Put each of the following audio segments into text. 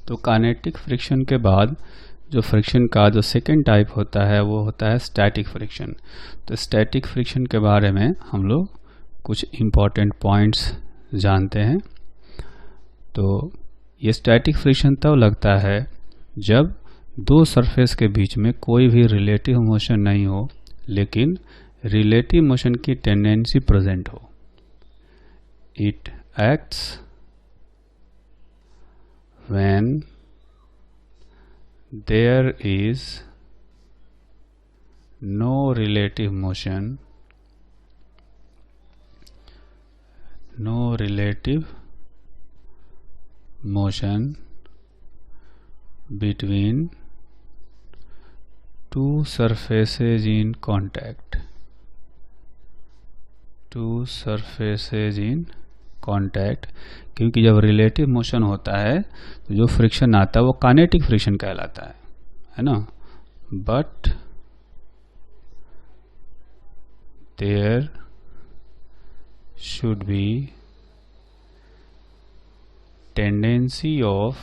तो kinetic friction के बाद जो फ्रिक्शन का जो सेकेंड टाइप होता है वो होता है स्टैटिक फ्रिक्शन। तो स्टैटिक फ्रिक्शन के बारे में हम लोग कुछ इम्पॉर्टेंट पॉइंट्स जानते हैं। तो ये स्टैटिक फ्रिक्शन तब लगता है जब दो सरफेस के बीच में कोई भी रिलेटिव मोशन नहीं हो, लेकिन रिलेटिव मोशन की टेंडेंसी प्रेजेंट हो। It acts when there is no relative motion between two surfaces in contact. क्योंकि जब रिलेटिव मोशन होता है तो जो फ्रिक्शन आता है वो काइनेटिक फ्रिक्शन कहलाता है ना। But there should be tendency of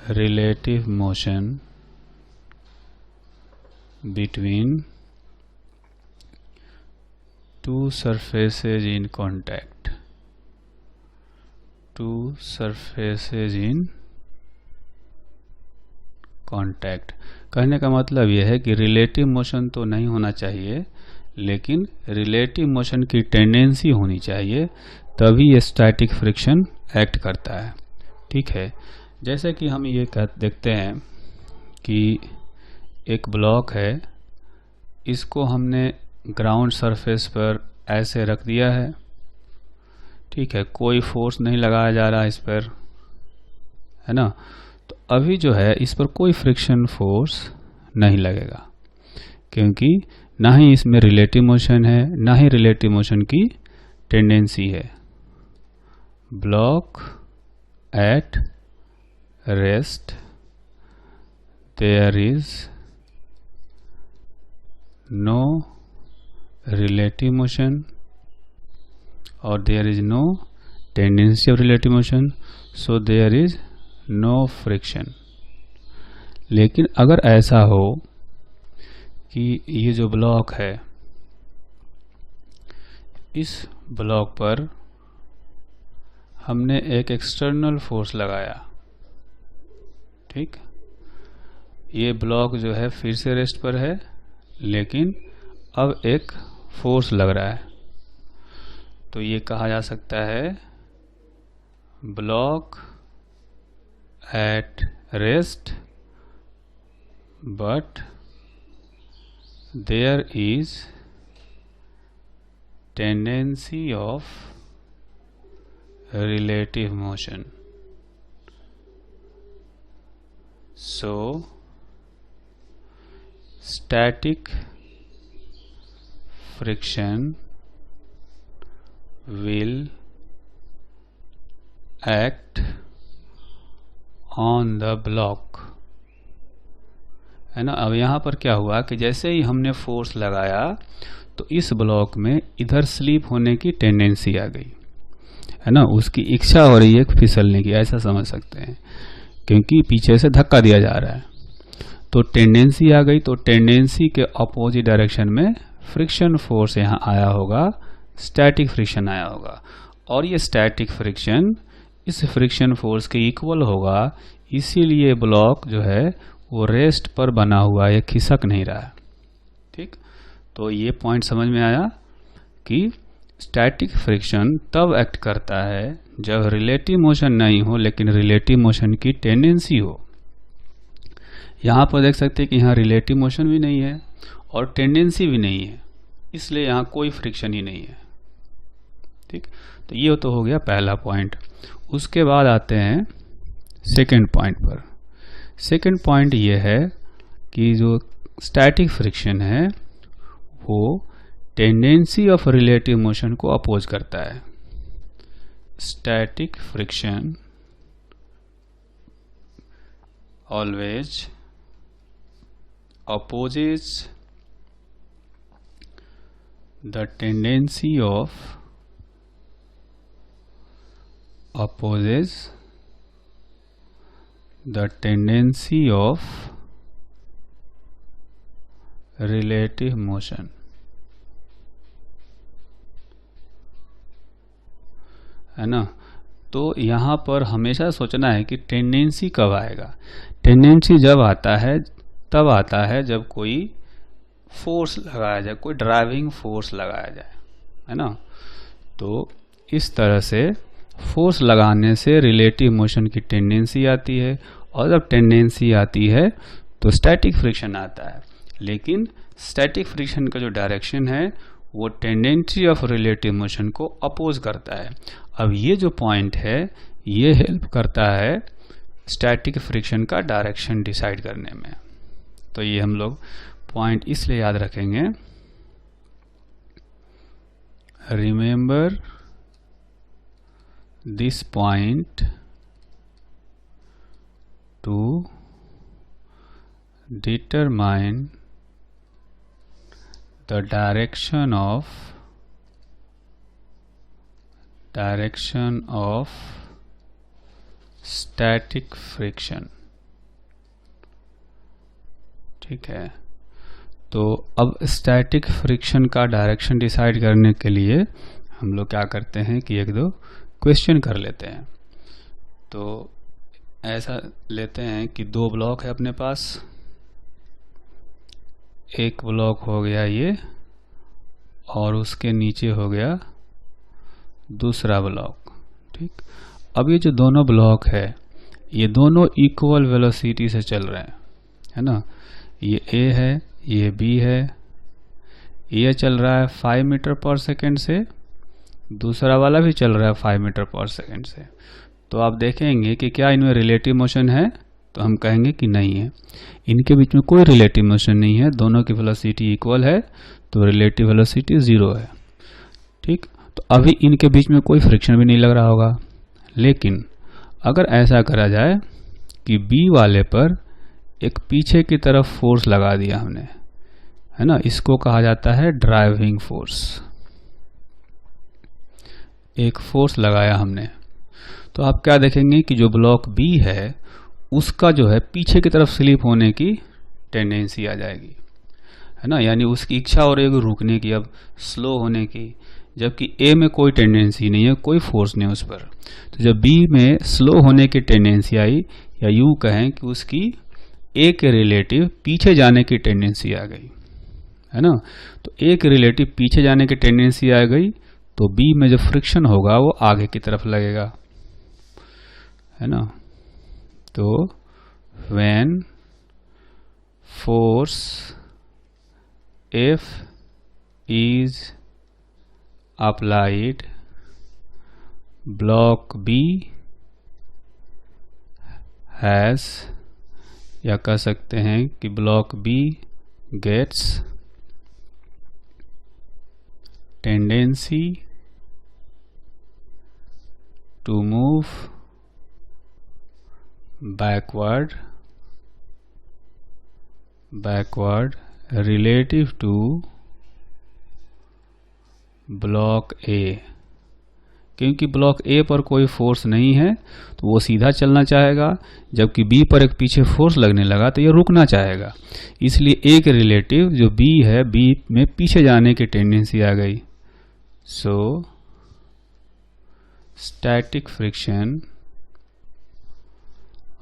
relative motion between two surfaces in contact. कहने का मतलब यह है कि रिलेटिव मोशन तो नहीं होना चाहिए, लेकिन रिलेटिव मोशन की टेंडेंसी होनी चाहिए, तभी ये स्टैटिक फ्रिक्शन एक्ट करता है। ठीक है, जैसे कि हम ये देखते हैं कि एक ब्लॉक है, इसको हमने ग्राउंड सरफेस पर ऐसे रख दिया है। ठीक है, कोई फोर्स नहीं लगाया जा रहा है इस पर, है ना। तो अभी जो है इस पर कोई फ्रिक्शन फोर्स नहीं लगेगा, क्योंकि ना ही इसमें रिलेटिव मोशन है, ना ही रिलेटिव मोशन की टेंडेंसी है। Block at rest, there is no relative motion or there is no tendency of relative motion, so there is no friction। लेकिन अगर ऐसा हो कि ये जो ब्लॉक है, इस ब्लॉक पर हमने एक एक्सटर्नल फोर्स लगाया, ठीक, ये ब्लॉक जो है फिर से रेस्ट पर है, लेकिन अब एक फोर्स लग रहा है, तो ये कहा जा सकता है block at rest but there is tendency of relative motion. So static friction will act on the block, है ना। अब यहाँ पर क्या हुआ कि जैसे ही हमने फोर्स लगाया तो इस ब्लॉक में इधर स्लिप होने की टेंडेंसी आ गई, है ना। उसकी इच्छा हो रही है फिसलने की, ऐसा समझ सकते हैं, क्योंकि पीछे से धक्का दिया जा रहा है, तो टेंडेंसी आ गई। तो टेंडेंसी के अपोजिट डायरेक्शन में फ्रिक्शन फोर्स यहाँ आया होगा, स्टैटिक फ्रिक्शन आया होगा, और ये स्टैटिक फ्रिक्शन इस फ्रिक्शन फोर्स के इक्वल होगा, इसीलिए ब्लॉक जो है वो रेस्ट पर बना हुआ है, खिसक नहीं रहा है। ठीक, तो ये पॉइंट समझ में आया कि स्टैटिक फ्रिक्शन तब एक्ट करता है जब रिलेटिव मोशन नहीं हो, लेकिन रिलेटिव मोशन की टेंडेंसी हो। यहाँ पर देख सकते हैं कि यहाँ रिलेटिव मोशन भी नहीं है और टेंडेंसी भी नहीं है, इसलिए यहाँ कोई फ्रिक्शन ही नहीं है। ठीक, तो ये तो हो गया पहला पॉइंट। उसके बाद आते हैं सेकंड पॉइंट पर। सेकंड पॉइंट ये है कि जो स्टैटिक फ्रिक्शन है वो टेंडेंसी ऑफ रिलेटिव मोशन को अपोज करता है। Static friction always opposes the tendency of opposes the tendency of relative motion। है ना। तो यहाँ पर हमेशा सोचना है कि टेंडेंसी कब आएगा। टेंडेंसी जब आता है तब आता है जब कोई फोर्स लगाया जाए, कोई ड्राइविंग फोर्स लगाया जाए, है ना। तो इस तरह से फोर्स लगाने से रिलेटिव मोशन की टेंडेंसी आती है, और जब टेंडेंसी आती है तो स्टैटिक फ्रिक्शन आता है। लेकिन स्टैटिक फ्रिक्शन का जो डायरेक्शन है वो टेंडेंसी ऑफ रिलेटिव मोशन को अपोज करता है। अब ये जो पॉइंट है ये हेल्प करता है स्टैटिक फ्रिक्शन का डायरेक्शन डिसाइड करने में। तो ये हम लोग पॉइंट इसलिए याद रखेंगे, remember this point two determine the direction of static friction। ठीक है। तो अब स्टैटिक फ्रिक्शन का डायरेक्शन डिसाइड करने के लिए हम लोग क्या करते हैं कि एक दो क्वेश्चन कर लेते हैं। तो ऐसा लेते हैं कि दो ब्लॉक है अपने पास, एक ब्लॉक हो गया ये और उसके नीचे हो गया दूसरा ब्लॉक। ठीक। अब ये जो दोनों ब्लॉक है ये दोनों इक्वल वेलोसिटी से चल रहे हैं, है ना। ये ए है, ये बी है। ये चल रहा है 5 मीटर पर सेकेंड से, दूसरा वाला भी चल रहा है 5 मीटर पर सेकेंड से। तो आप देखेंगे कि क्या इनमें रिलेटिव मोशन है, तो हम कहेंगे कि नहीं है। इनके बीच में कोई रिलेटिव मोशन नहीं है, दोनों की वेलोसिटी इक्वल है, तो रिलेटिव वेलोसिटी 0 है। ठीक। तो अभी इनके बीच में कोई फ्रिक्शन भी नहीं लग रहा होगा। लेकिन अगर ऐसा करा जाए कि बी वाले पर एक पीछे की तरफ फोर्स लगा दिया हमने, है ना, इसको कहा जाता है ड्राइविंग फोर्स। एक फोर्स लगाया हमने, तो आप क्या देखेंगे कि जो ब्लॉक बी है उसका जो है पीछे की तरफ स्लिप होने की टेंडेंसी आ जाएगी, है ना। यानी उसकी इच्छा हो रही है रुकने की, अब स्लो होने की, जबकि ए में कोई टेंडेंसी नहीं है, कोई फोर्स नहीं उस पर। तो जब बी में स्लो होने की टेंडेंसी आई, या यूं कहें कि उसकी ए के रिलेटिव पीछे जाने की टेंडेंसी आ गई, है ना। तो ए के रिलेटिव पीछे जाने की टेंडेंसी आ गई तो बी में जो फ्रिक्शन होगा वो आगे की तरफ लगेगा, है ना। तो when force F is applied, block B has, या कह सकते हैं कि block B gets tendency to move backward relative to block ए। क्योंकि ब्लॉक ए पर कोई फोर्स नहीं है तो वो सीधा चलना चाहेगा, जबकि बी पर एक पीछे फोर्स लगने लगा तो ये रुकना चाहेगा। इसलिए ए के रिलेटिव जो बी है, बी में पीछे जाने की टेंडेंसी आ गई। सो स्टैटिक फ्रिक्शन,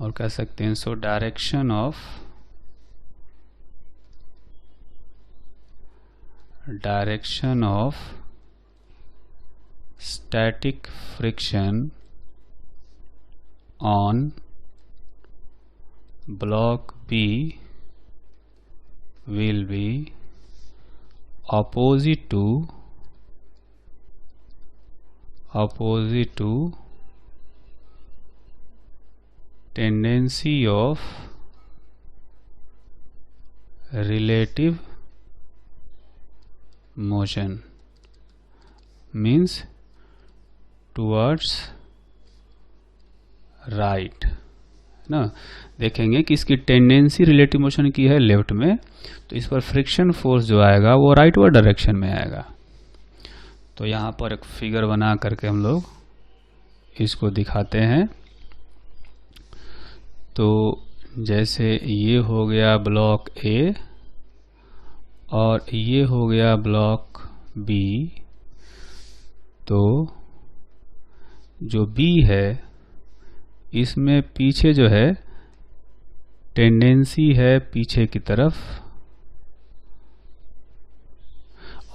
और कह सकते हैं so direction of static friction on block B will be opposite to tendency of relative motion, means towards right, ना। देखेंगे कि इसकी टेंडेंसी रिलेटिव मोशन की है लेफ्ट में, तो इस पर फ्रिक्शन फोर्स जो आएगा वो राइटवर्ड डायरेक्शन में आएगा, तो यहाँ पर एक फिगर बना करके हम लोग इसको दिखाते हैं। तो जैसे ये हो गया ब्लॉक ए और ये हो गया ब्लॉक बी, तो जो बी है इसमें पीछे जो है टेंडेंसी है पीछे की तरफ,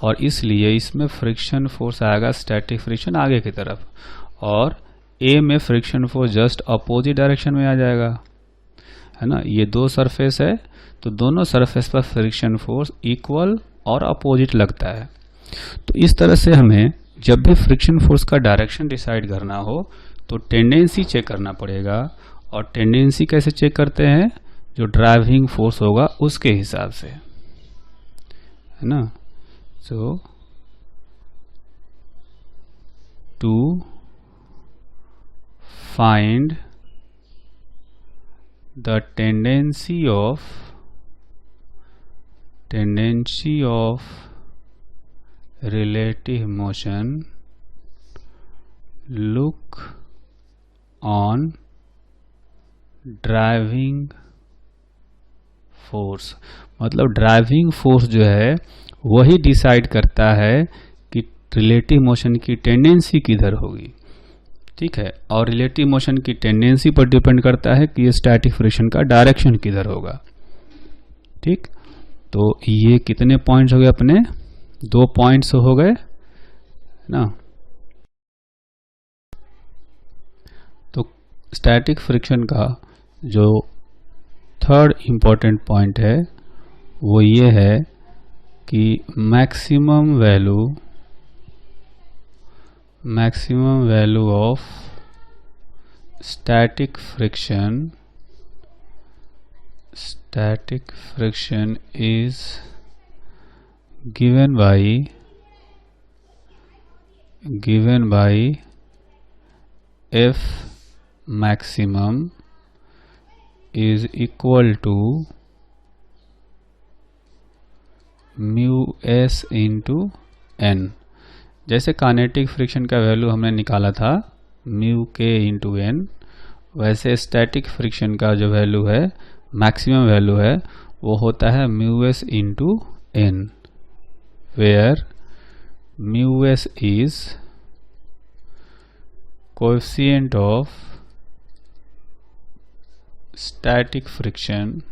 और इसलिए इसमें फ्रिक्शन फोर्स आएगा स्टैटिक फ्रिक्शन आगे की तरफ, और ए में friction force just opposite direction में आ जाएगा, है ना। ये दो सरफेस है तो दोनों सरफेस पर फ्रिक्शन फोर्स इक्वल और अपोजिट लगता है। तो इस तरह से हमें जब भी फ्रिक्शन फोर्स का डायरेक्शन डिसाइड करना हो तो टेंडेंसी चेक करना पड़ेगा, और टेंडेंसी कैसे चेक करते हैं, जो ड्राइविंग फोर्स होगा उसके हिसाब से, है ना। So to find the tendency of relative motion, look on driving force। मतलब ड्राइविंग फोर्स जो है वही डिसाइड करता है कि रिलेटिव मोशन की टेंडेंसी किधर होगी, ठीक है। और रिलेटिव मोशन की टेंडेंसी पर डिपेंड करता है कि ये स्टैटिक फ्रिक्शन का डायरेक्शन किधर होगा, ठीक। तो ये कितने पॉइंट्स हो गए अपने, 2 पॉइंट्स हो गए ना। तो स्टैटिक फ्रिक्शन का जो थर्ड इंपॉर्टेंट पॉइंट है वो ये है कि maximum value of static friction is given by F maximum is equal to mu s into n। जैसे काइनेटिक फ्रिक्शन का वैल्यू हमने निकाला था म्यू के इंटू एन, वैसे स्टैटिक फ्रिक्शन का जो वैल्यू है, मैक्सिमम वैल्यू है, वो होता है mu s into n, where mu s is coefficient of static friction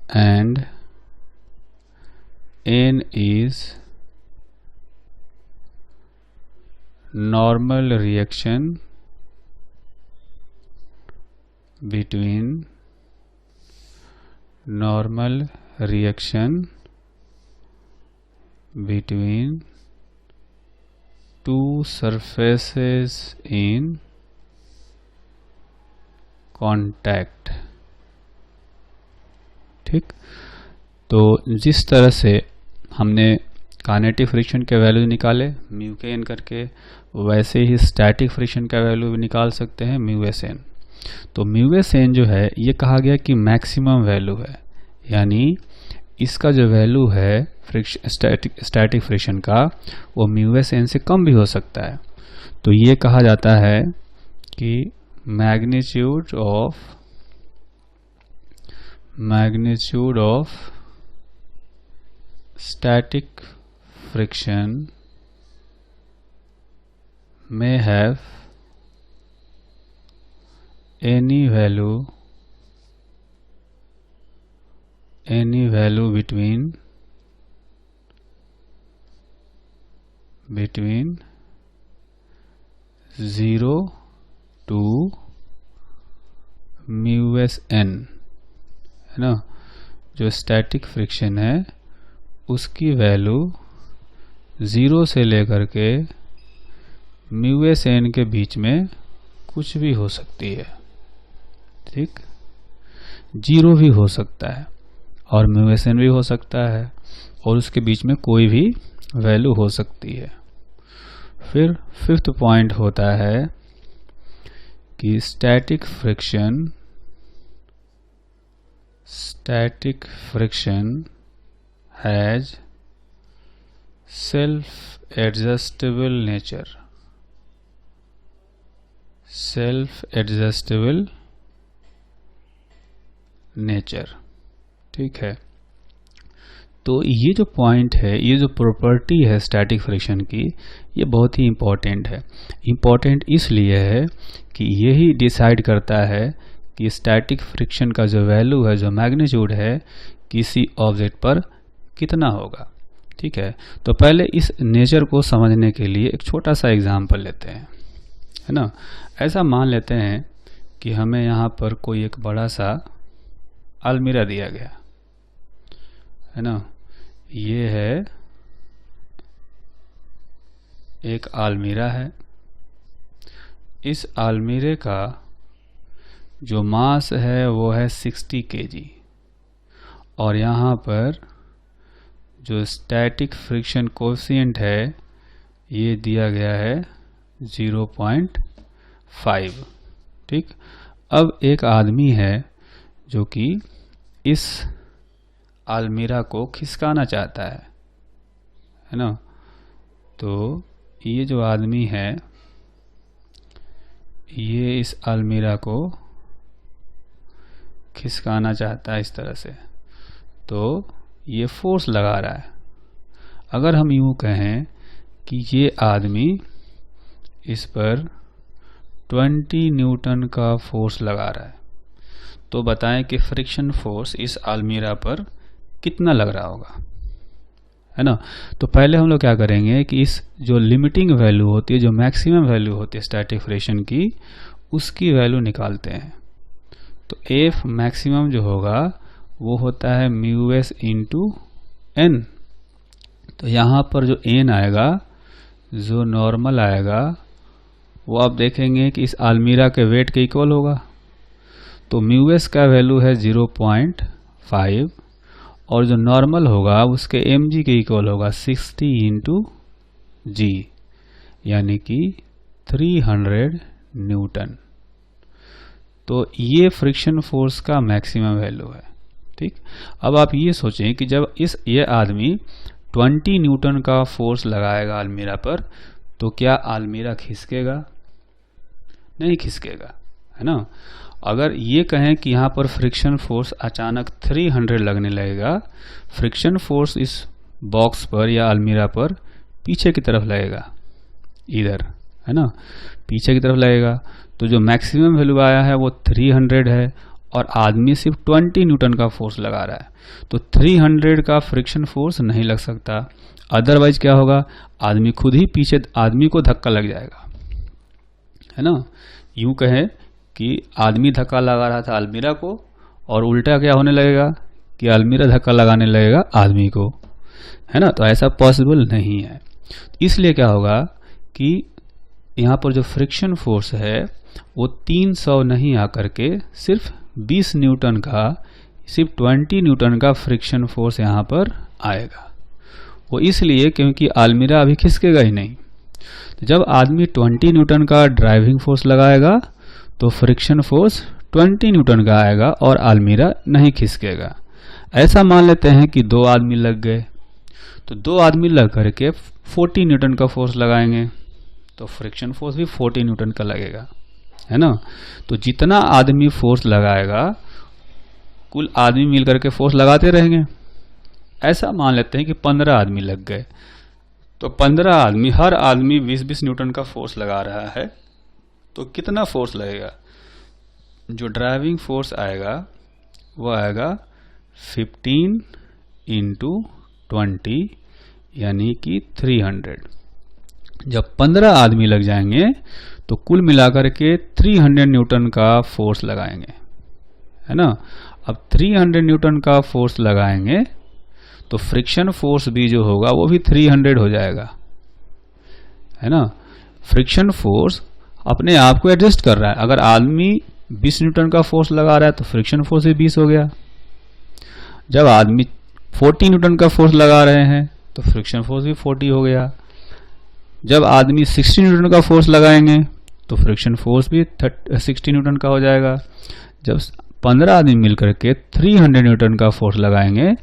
and n is normal reaction between two surfaces in contact, ठीक। तो जिस तरह से हमने काइनेटिक फ्रिक्शन के वैल्यू निकाले म्यू के एन करके, वैसे ही स्टैटिक फ्रिक्शन का वैल्यू भी निकाल सकते हैं म्यू एस एन। तो म्यू एस एन जो है ये कहा गया कि मैक्सिमम वैल्यू है, यानी इसका जो वैल्यू है स्टैटिक फ्रिक्शन का वो म्यू एस एन से कम भी हो सकता है। तो ये कहा जाता है कि magnitude of static friction may have any value between 0 to mu s n, है ना। जो स्टैटिक फ्रिक्शन है उसकी वैल्यू 0 से लेकर के म्यू एस एन के बीच में कुछ भी हो सकती है, ठीक। 0 भी हो सकता है और म्यू एस एन भी हो सकता है, और उसके बीच में कोई भी वैल्यू हो सकती है। फिर 5th पॉइंट होता है कि static friction static friction has self-adjustable nature, self-adjustable nature. ठीक है, तो ये जो पॉइंट है, ये जो प्रॉपर्टी है स्टैटिक फ्रिक्शन की, ये बहुत ही इम्पोर्टेंट है। इम्पोर्टेंट इसलिए है कि यही डिसाइड करता है कि स्टैटिक फ्रिक्शन का जो वैल्यू है, जो मैग्नीट्यूड है, किसी ऑब्जेक्ट पर कितना होगा। ठीक है, तो पहले इस नेचर को समझने के लिए एक छोटा सा एग्जाम्पल लेते हैं, है ना। ऐसा मान लेते हैं कि हमें यहाँ पर कोई एक बड़ा सा अलमीरा दिया गया है ना। ये है एक अलमीरा है। इस अलमीरे का जो मास है वो है 60 kg और यहाँ पर जो स्टैटिक फ्रिक्शन कोएफिशिएंट है ये दिया गया है 0.5। ठीक, अब एक आदमी है जो कि इस अलमीरा को खिसकाना चाहता है ना। तो ये जो आदमी है ये इस अलमीरा को खिसकाना चाहता है इस तरह से, तो ये फोर्स लगा रहा है। अगर हम यूं कहें कि ये आदमी इस पर 20 न्यूटन का फोर्स लगा रहा है, तो बताएं कि फ्रिक्शन फोर्स इस अलमीरा पर कितना लग रहा होगा, है ना। तो पहले हम लोग क्या करेंगे कि इस जो लिमिटिंग वैल्यू होती है, जो मैक्सिमम वैल्यू होती है स्टैटिक फ्रिक्शन की, उसकी वैल्यू निकालते हैं। तो एफ मैक्सिमम जो होगा वो होता है म्यू एस इंटू एन। तो यहाँ पर जो एन आएगा, जो नॉर्मल आएगा, वो आप देखेंगे कि इस अलमीरा के वेट के इक्वल होगा। तो म्यू एस का वैल्यू है 0.5 और जो नॉर्मल होगा उसके एम जी के इक्वल होगा 60 इंटू जी, यानी कि 300 न्यूटन। तो ये फ्रिक्शन फोर्स का मैक्सिमम वैल्यू है। ठीक, अब आप ये सोचें कि जब ये आदमी 20 न्यूटन का फोर्स लगाएगा अलमीरा पर, तो क्या अलमीरा खिसकेगा? नहीं खिसकेगा, है ना। अगर ये कहें कि यहाँ पर फ्रिक्शन फोर्स अचानक 300 लगने लगेगा, फ्रिक्शन फोर्स इस बॉक्स पर या अलमीरा पर पीछे की तरफ लगेगा, इधर, है ना, पीछे की तरफ लगेगा। तो जो मैक्सिमम वैल्यू आया है वो 300 है और आदमी सिर्फ 20 न्यूटन का फोर्स लगा रहा है, तो 300 का फ्रिक्शन फोर्स नहीं लग सकता। अदरवाइज क्या होगा, आदमी खुद ही पीछे आदमी को धक्का लग जाएगा, है ना। यूं कहें कि आदमी धक्का लगा रहा था अलमीरा को और उल्टा क्या होने लगेगा कि अलमीरा धक्का लगाने लगेगा आदमी को, है ना। तो ऐसा पॉसिबल नहीं है। इसलिए क्या होगा कि यहाँ पर जो फ्रिक्शन फोर्स है वो 300 नहीं आकर के सिर्फ 20 न्यूटन का, सिर्फ 20 न्यूटन का फ्रिक्शन फोर्स यहाँ पर आएगा। वो इसलिए क्योंकि अलमीरा अभी खिसकेगा ही नहीं। तो जब आदमी 20 न्यूटन का ड्राइविंग फोर्स लगाएगा तो फ्रिक्शन फोर्स 20 न्यूटन का आएगा और अलमीरा नहीं खिसकेगा। ऐसा मान लेते हैं कि 2 आदमी लग गए, तो 2 आदमी लग करके 40 न्यूटन का फोर्स लगाएंगे, तो फ्रिक्शन फोर्स भी 40 न्यूटन का लगेगा, है ना। तो जितना आदमी फोर्स लगाएगा, कुल आदमी मिलकर के फोर्स लगाते रहेंगे। ऐसा मान लेते हैं कि 15 आदमी लग गए, तो 15 आदमी, हर आदमी 20-20 न्यूटन का फोर्स लगा रहा है, तो कितना फोर्स लगेगा? जो ड्राइविंग फोर्स आएगा वो आएगा 15 इंटू 20 यानी कि 300। जब 15 आदमी लग जाएंगे तो कुल मिलाकर के 300 न्यूटन का फोर्स लगाएंगे, है ना। अब 300 न्यूटन का फोर्स लगाएंगे तो फ्रिक्शन फोर्स भी जो होगा वो भी 300 हो जाएगा, है ना। फ्रिक्शन फोर्स अपने आप को एडजस्ट कर रहा है। अगर आदमी 20 न्यूटन का फोर्स लगा रहा है तो फ्रिक्शन फोर्स भी 20 हो गया। जब आदमी 40 न्यूटन का फोर्स लगा रहे हैं तो फ्रिक्शन फोर्स भी 40 हो गया। जब आदमी 60 न्यूटन का फोर्स लगाएंगे तो फ्रिक्शन फोर्स भी 60 न्यूटन का हो जाएगा। जब 15 आदमी मिलकर के 300 न्यूटन का फोर्स लगाएंगे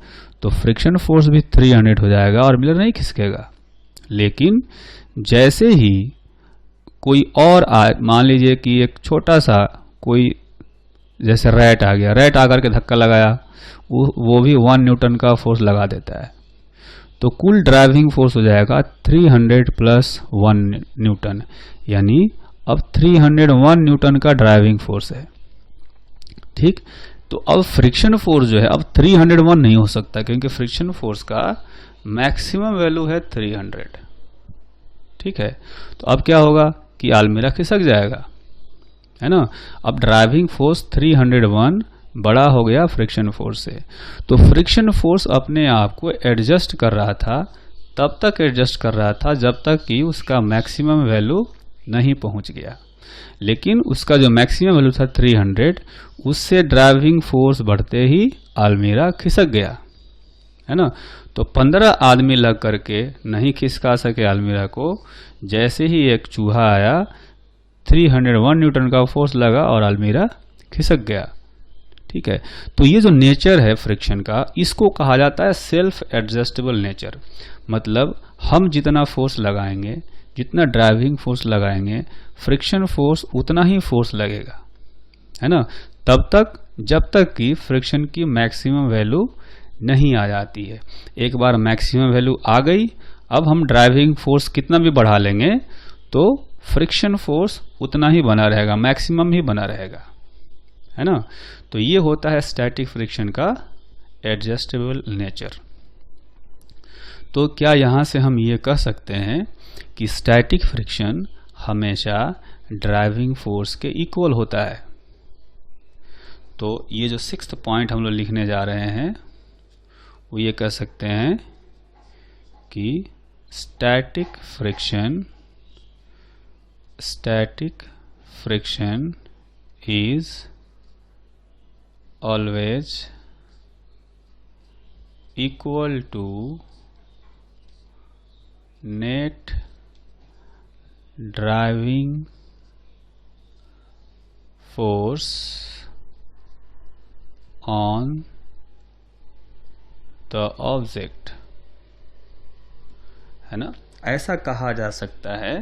तो फ्रिक्शन फोर्स भी 300 हो जाएगा और मिलर नहीं खिसकेगा। लेकिन जैसे ही कोई और मान लीजिए कि एक छोटा सा कोई जैसे रैट आ गया, रैट आकर के धक्का लगाया, वो भी 1 न्यूटन का फोर्स लगा देता है, तो कुल ड्राइविंग फोर्स हो जाएगा 300 प्लस 1 न्यूटन, यानी अब 301 न्यूटन का ड्राइविंग फोर्स है। ठीक, तो अब फ्रिक्शन फोर्स जो है अब 301 नहीं हो सकता, क्योंकि फ्रिक्शन फोर्स का मैक्सिमम वैल्यू है 300। ठीक है, तो अब क्या होगा कि अलमीरा खिसक जाएगा, है ना। अब ड्राइविंग फोर्स 301 बड़ा हो गया फ्रिक्शन फोर्स से, तो फ्रिक्शन फोर्स अपने आप को एडजस्ट कर रहा था, तब तक एडजस्ट कर रहा था जब तक कि उसका मैक्सिमम वैल्यू नहीं पहुंच गया। लेकिन उसका जो मैक्सिमम वैल्यू था 300, उससे ड्राइविंग फोर्स बढ़ते ही अलमीरा खिसक गया, है ना। तो 15 आदमी लग करके नहीं खिसका सके अलमीरा को। जैसे ही एक चूहा आया, 301 न्यूटन का फोर्स लगा और अलमीरा खिसक गया। ठीक है, तो ये जो नेचर है फ्रिक्शन का, इसको कहा जाता है सेल्फ एडजस्टेबल नेचर। मतलब हम जितना फोर्स लगाएंगे, जितना ड्राइविंग फोर्स लगाएंगे, फ्रिक्शन फोर्स उतना ही फोर्स लगेगा, है ना, तब तक जब तक कि फ्रिक्शन की मैक्सिमम वैल्यू नहीं आ जाती है। एक बार मैक्सिमम वैल्यू आ गई, अब हम ड्राइविंग फोर्स कितना भी बढ़ा लेंगे तो फ्रिक्शन फोर्स उतना ही बना रहेगा, मैक्सिमम ही बना रहेगा, है ना। तो ये होता है स्टैटिक फ्रिक्शन का एडजस्टेबल नेचर। तो क्या यहां से हम ये कह सकते हैं कि स्टैटिक फ्रिक्शन हमेशा ड्राइविंग फोर्स के इक्वल होता है? तो ये जो 6th पॉइंट हम लोग लिखने जा रहे हैं वो ये कह सकते हैं कि static friction is always equal to net driving force on the object, है ना। ऐसा कहा जा सकता है,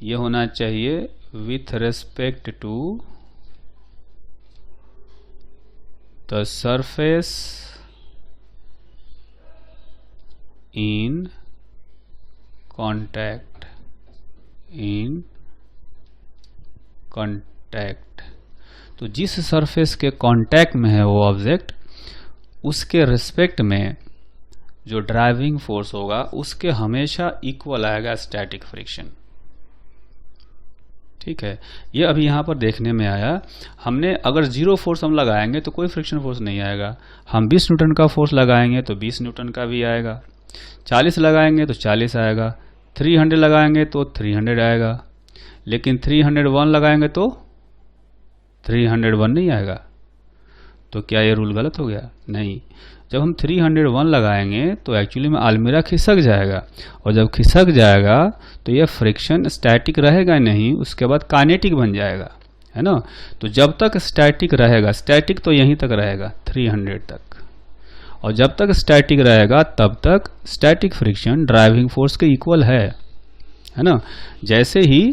ये होना चाहिए with respect to the surface in contact. तो जिस सरफेस के कांटेक्ट में है वो ऑब्जेक्ट, उसके रिस्पेक्ट में जो ड्राइविंग फोर्स होगा उसके हमेशा इक्वल आएगा स्टैटिक फ्रिक्शन। ठीक है, ये अभी यहाँ पर देखने में आया। हमने अगर 0 फोर्स हम लगाएंगे तो कोई फ्रिक्शन फोर्स नहीं आएगा। हम 20 न्यूटन का फोर्स लगाएंगे तो 20 न्यूटन का भी आएगा, 40 लगाएंगे तो 40 आएगा, 300 लगाएंगे तो 300 आएगा। लेकिन 301 लगाएंगे तो 301 नहीं आएगा। तो क्या ये रूल गलत हो गया? नहीं। जब हम 301 लगाएंगे तो एक्चुअली में अलमीरा खिसक जाएगा, और जब खिसक जाएगा तो यह फ्रिक्शन स्टैटिक रहेगा नहीं, उसके बाद काइनेटिक बन जाएगा, है ना। तो जब तक स्टैटिक रहेगा, स्टैटिक तो यहीं तक रहेगा 300 तक, और जब तक स्टैटिक रहेगा तब तक स्टैटिक फ्रिक्शन ड्राइविंग फोर्स के इक्वल है ना। जैसे ही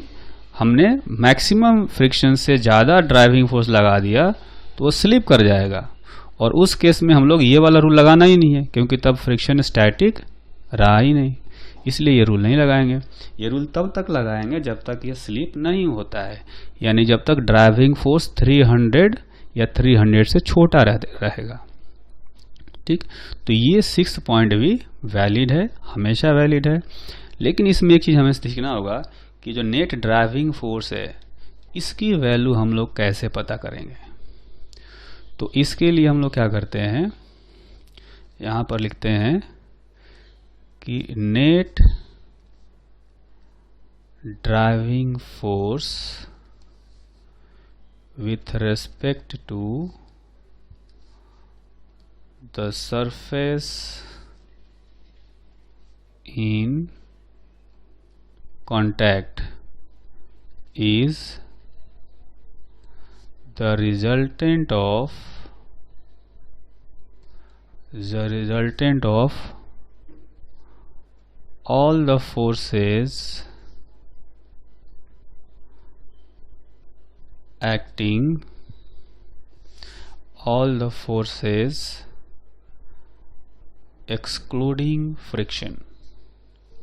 हमने मैक्सिमम फ्रिक्शन से ज़्यादा ड्राइविंग फोर्स लगा दिया तो वो स्लिप कर जाएगा, और उस केस में हम लोग ये वाला रूल लगाना ही नहीं है, क्योंकि तब फ्रिक्शन स्टैटिक रहा ही नहीं, इसलिए ये रूल नहीं लगाएंगे। ये रूल तब तक लगाएंगे जब तक ये स्लिप नहीं होता है, यानी जब तक ड्राइविंग फोर्स 300 या 300 से छोटा रहेगा। ठीक, तो ये 6th पॉइंट भी वैलिड है, हमेशा वैलिड है। लेकिन इसमें एक चीज़ हमें सीखना होगा कि जो नेट ड्राइविंग फोर्स है इसकी वैल्यू हम लोग कैसे पता करेंगे। तो इसके लिए हम लोग क्या करते हैं, यहाँ पर लिखते हैं कि net driving force with respect to the surface in contact is the resultant of the resultant of all the forces acting, all the forces excluding friction,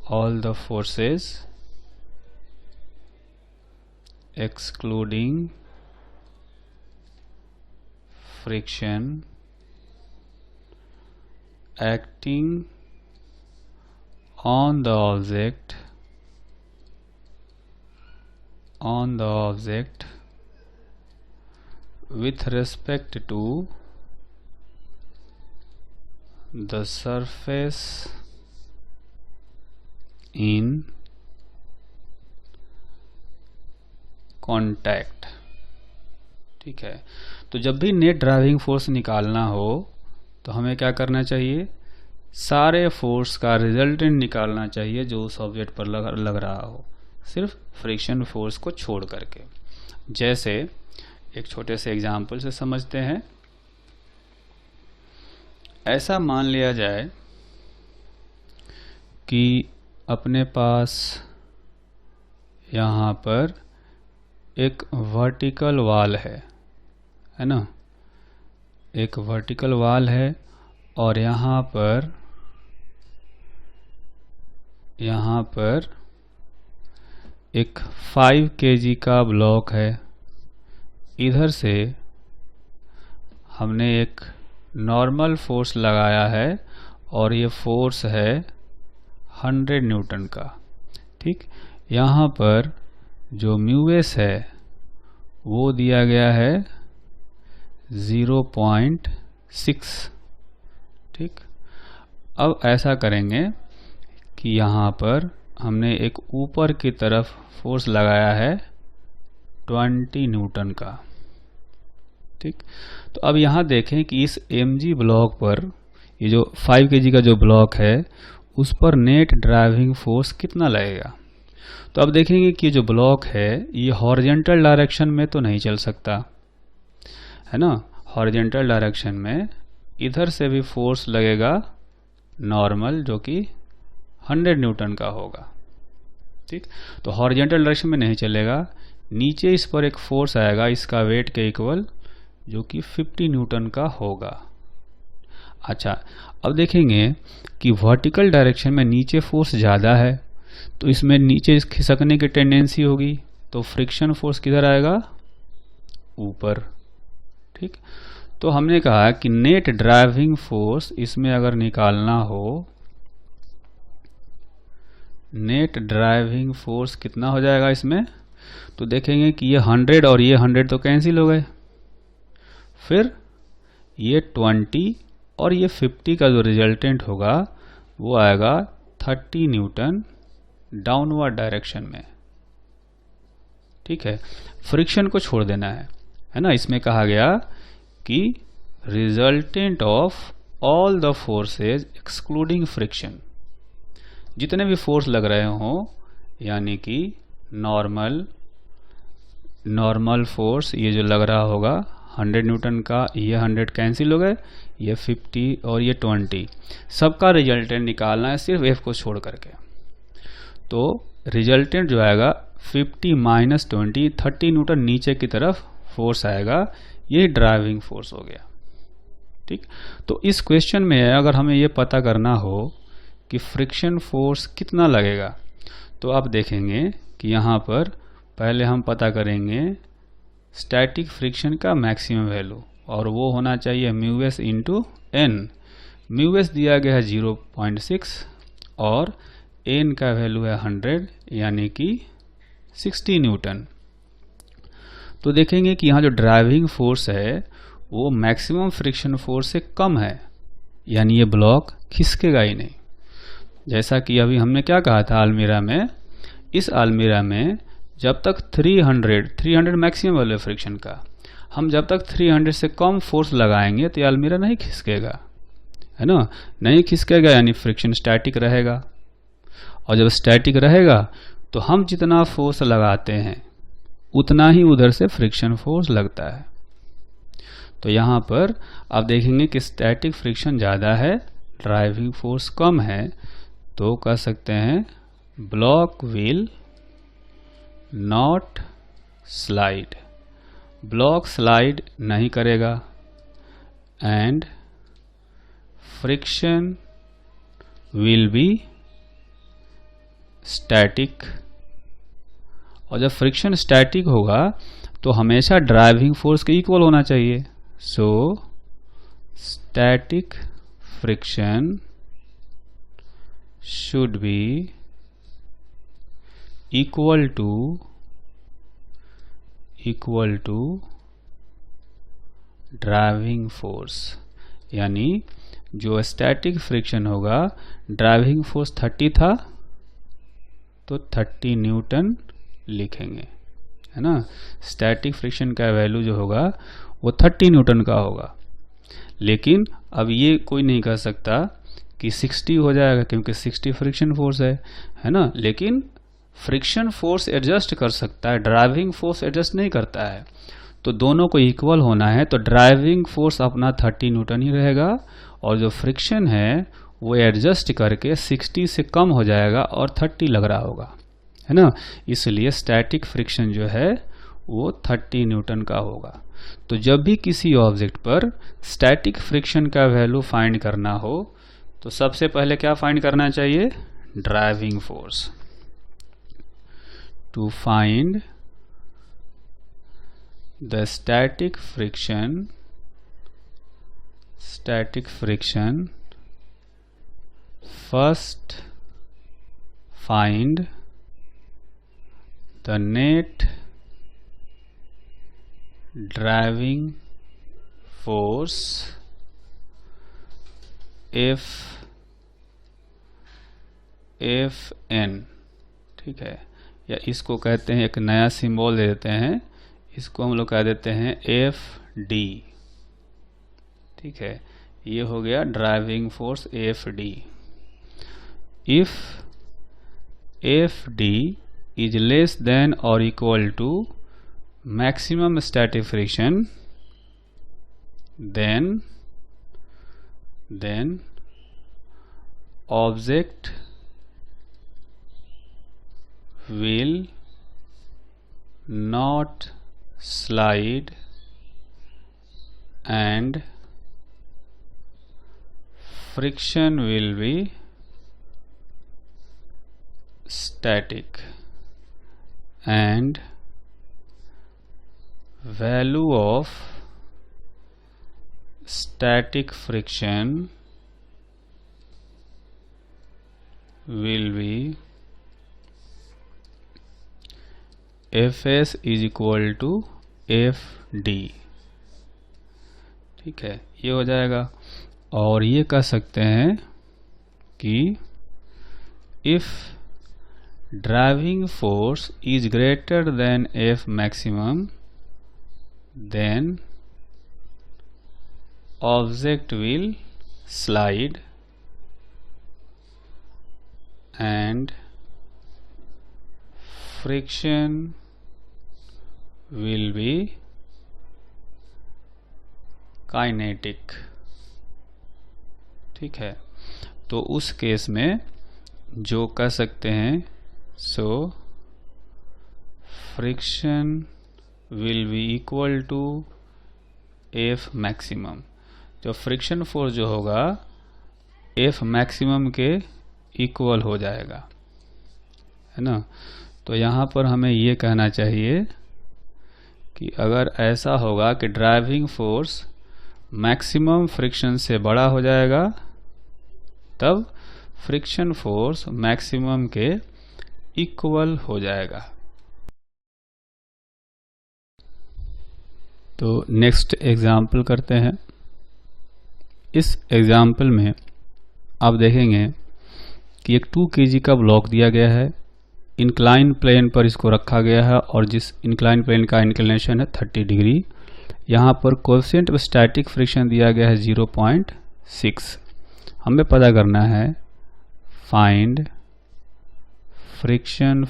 all the forces excluding friction acting on the object with respect to the surface in contact। ठीक है, तो जब भी net driving force निकालना हो तो हमें क्या करना चाहिए, सारे फोर्स का रिजल्टेंट निकालना चाहिए जो उस ऑब्जेक्ट पर लग रहा हो, सिर्फ फ्रिक्शन फोर्स को छोड़ करके। जैसे एक छोटे से एग्जाम्पल से समझते हैं। ऐसा मान लिया जाए कि अपने पास यहाँ पर एक वर्टिकल वाल है ना, एक वर्टिकल वाल है और यहाँ पर एक 5 kg का ब्लॉक है। इधर से हमने एक नॉर्मल फोर्स लगाया है और ये फोर्स है 100 न्यूटन का। ठीक, यहाँ पर जो म्यूएस है वो दिया गया है 0.6। ठीक, अब ऐसा करेंगे कि यहाँ पर हमने एक ऊपर की तरफ फोर्स लगाया है 20 न्यूटन का। ठीक, तो अब यहाँ देखें कि इस mg ब्लॉक पर, ये जो 5 kg का जो ब्लॉक है उस पर नेट ड्राइविंग फोर्स कितना लगेगा। तो अब देखेंगे कि जो ब्लॉक है ये हॉरिजॉन्टल डायरेक्शन में तो नहीं चल सकता है ना। हॉरिजॉन्टल डायरेक्शन में इधर से भी फोर्स लगेगा नॉर्मल, जो कि 100 न्यूटन का होगा। ठीक, तो हॉरिजॉन्टल डायरेक्शन में नहीं चलेगा, नीचे इस पर एक फोर्स आएगा इसका वेट के इक्वल, जो कि 50 न्यूटन का होगा। अच्छा, अब देखेंगे कि वर्टिकल डायरेक्शन में नीचे फोर्स ज़्यादा है तो इसमें नीचे खिसकने की टेंडेंसी होगी, तो फ्रिक्शन फोर्स किधर आएगा, ऊपर। ठीक, तो हमने कहा कि नेट ड्राइविंग फोर्स इसमें अगर निकालना हो, नेट ड्राइविंग फोर्स कितना हो जाएगा इसमें, तो देखेंगे कि ये 100 और ये 100 तो कैंसिल हो गए, फिर ये 20 और ये 50 का जो रिजल्टेंट होगा वो आएगा 30 न्यूटन डाउनवर्ड डायरेक्शन में। ठीक है, फ्रिक्शन को छोड़ देना है ना। इसमें कहा गया कि resultant of all the forces excluding friction, जितने भी फोर्स लग रहे हों, यानी कि नॉर्मल फोर्स ये जो लग रहा होगा 100 न्यूटन का, ये 100 कैंसिल हो गए, ये 50 और ये 20, सबका रिजल्टेंट निकालना है सिर्फ F को छोड़ करके। तो रिजल्टेंट जो आएगा 50 - 20, 30 न्यूटन नीचे की तरफ फोर्स आएगा, ये ड्राइविंग फोर्स हो गया। ठीक, तो इस क्वेश्चन में अगर हमें ये पता करना हो कि फ्रिक्शन फोर्स कितना लगेगा, तो आप देखेंगे कि यहाँ पर पहले हम पता करेंगे स्टैटिक फ्रिक्शन का मैक्सिमम वैल्यू, और वो होना चाहिए म्यूएस इंटू एन। म्यूएस दिया गया है 0.6 और एन का वैल्यू है 100, यानी कि 60 न्यूटन। तो देखेंगे कि यहाँ जो ड्राइविंग फोर्स है वो मैक्सिमम फ्रिक्शन फोर्स से कम है, यानी ये ब्लॉक खिसकेगा ही नहीं। जैसा कि अभी हमने क्या कहा था अलमीरा में, इस अलमीरा में जब तक 300 मैक्सिमम वैल्यू फ्रिक्शन का, हम जब तक 300 से कम फोर्स लगाएंगे तो ये अलमीरा नहीं खिसकेगा, है ना। नहीं खिसकेगा यानी फ्रिक्शन स्टैटिक रहेगा, और जब स्टैटिक रहेगा तो हम जितना फोर्स लगाते हैं उतना ही उधर से फ्रिक्शन फोर्स लगता है। तो यहाँ पर आप देखेंगे कि स्टैटिक फ्रिक्शन ज़्यादा है, ड्राइविंग फोर्स कम है, तो कह सकते हैं block will not slide, block slide नहीं करेगा, and friction will B static. और जब फ्रिक्शन स्टैटिक होगा तो हमेशा ड्राइविंग फोर्स के इक्वल होना चाहिए। So static friction should be equal to driving force, यानी जो स्टैटिक फ्रिक्शन होगा, ड्राइविंग फोर्स 30 था तो 30 न्यूटन लिखेंगे, है ना। स्टैटिक फ्रिक्शन का वैल्यू जो होगा वो 30 न्यूटन का होगा। लेकिन अब ये कोई नहीं कह सकता कि 60 हो जाएगा, क्योंकि 60 फ्रिक्शन फोर्स है ना। लेकिन फ्रिक्शन फोर्स एडजस्ट कर सकता है, ड्राइविंग फोर्स एडजस्ट नहीं करता है। तो दोनों को इक्वल होना है, तो ड्राइविंग फोर्स अपना 30 न्यूटन ही रहेगा, और जो फ्रिक्शन है वो एडजस्ट करके 60 से कम हो जाएगा और 30 लग रहा होगा, है ना। इसलिए स्टैटिक फ्रिक्शन जो है वो 30 न्यूटन का होगा। तो जब भी किसी ऑब्जेक्ट पर स्टैटिक फ्रिक्शन का वैल्यू फाइंड करना हो तो सबसे पहले क्या फाइंड करना चाहिए, driving force. To find the static friction first find the net driving force Fn, ठीक है। या इसको कहते हैं, एक नया सिंबल दे देते हैं, इसको हम लोग कह देते हैं Fd, ठीक है। ये हो गया driving force Fd। If Fd is less than or equal to maximum static friction, then object will not slide and friction will be static, and value of static friction will be Fs is equal to Fd, ठीक है। ये हो जाएगा। और ये कह सकते हैं कि if driving force is greater than F maximum, then object will slide and friction will be kinetic, ठीक है। तो उस केस में जो कह सकते हैं, so friction will be equal to F maximum. जो फ्रिक्शन फोर्स जो होगा F मैक्सिमम के इक्वल हो जाएगा, है ना। तो यहाँ पर हमें ये कहना चाहिए कि अगर ऐसा होगा कि ड्राइविंग फोर्स मैक्सिमम फ्रिक्शन से बड़ा हो जाएगा, तब फ्रिक्शन फोर्स मैक्सिमम के इक्वल हो जाएगा। तो नेक्स्ट एग्जाम्पल करते हैं। इस एग्जाम्पल में आप देखेंगे कि एक 2 kg का ब्लॉक दिया गया है, इंक्लाइन प्लेन पर इसको रखा गया है, और जिस इंक्लाइन प्लेन का इंक्लिनेशन है 30 डिग्री। यहाँ पर कोएफिशिएंट ऑफ स्टैटिक फ्रिक्शन दिया गया है 0.6। हमें पता करना है find friction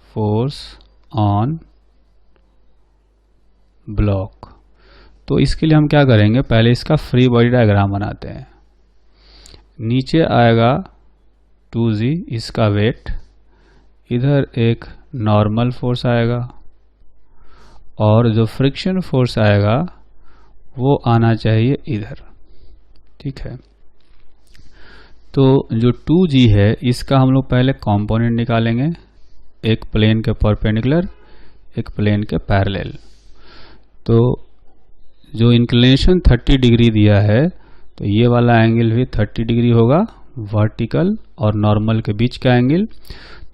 force on block. तो इसके लिए हम क्या करेंगे, पहले इसका फ्री बॉडी डायग्राम बनाते हैं। नीचे आएगा 2G इसका वेट, इधर एक नॉर्मल फोर्स आएगा और जो फ्रिक्शन फोर्स आएगा वो आना चाहिए इधर। ठीक है, तो जो 2G है इसका हम लोग पहले कंपोनेंट निकालेंगे, एक प्लेन के परपेंडिकुलर, एक प्लेन के पैरेलल। तो जो इंक्लिनेशन 30 डिग्री दिया है तो ये वाला एंगल भी 30 डिग्री होगा, वर्टिकल और नॉर्मल के बीच का एंगल।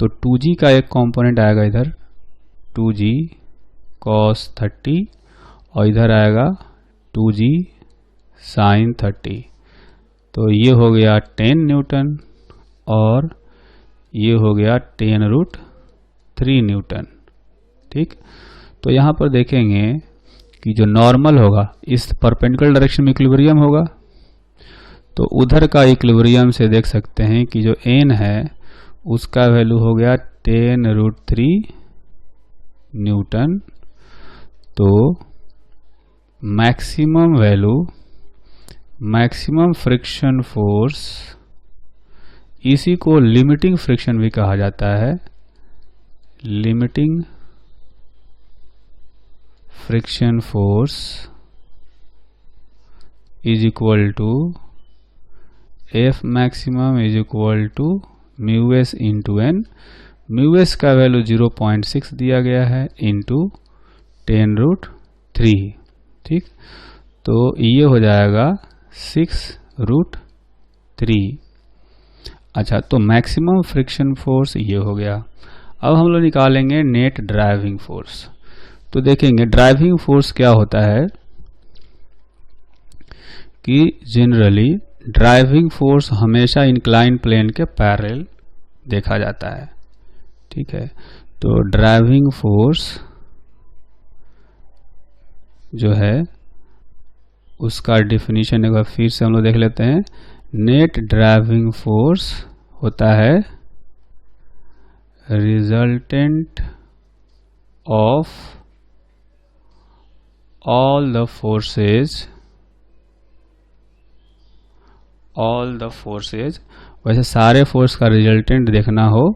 तो 2G का एक कंपोनेंट आएगा इधर 2G cos 30 और इधर आएगा 2G sin 30। तो ये हो गया 10 न्यूटन और ये हो गया 10√3 न्यूटन। ठीक, तो यहाँ पर देखेंगे कि जो नॉर्मल होगा इस परपेंडिकुलर डायरेक्शन में इक्विलिब्रियम होगा, तो उधर का इक्विलिब्रियम से देख सकते हैं कि जो n है उसका वैल्यू हो गया 10√3 न्यूटन। तो maximum value, maximum friction force, इसी को लिमिटिंग फ्रिक्शन भी कहा जाता है, limiting friction force is equal to F maximum is equal to μs into n। μs का वैल्यू 0.6 दिया गया है इंटू 10√3। ठीक, तो ये हो जाएगा 6√3। अच्छा, तो मैक्सिमम फ्रिक्शन फोर्स ये हो गया। अब हम लोग निकालेंगे नेट ड्राइविंग फोर्स। तो देखेंगे ड्राइविंग फोर्स क्या होता है कि जनरली ड्राइविंग फोर्स हमेशा इंक्लाइन प्लेन के पैरेलल देखा जाता है। ठीक है, तो ड्राइविंग फोर्स जो है उसका डेफिनेशन एक बार फिर से हम लोग देख लेते हैं। नेट ड्राइविंग फोर्स होता है resultant of all the forces. वैसे सारे फोर्स का रिजल्टेंट देखना हो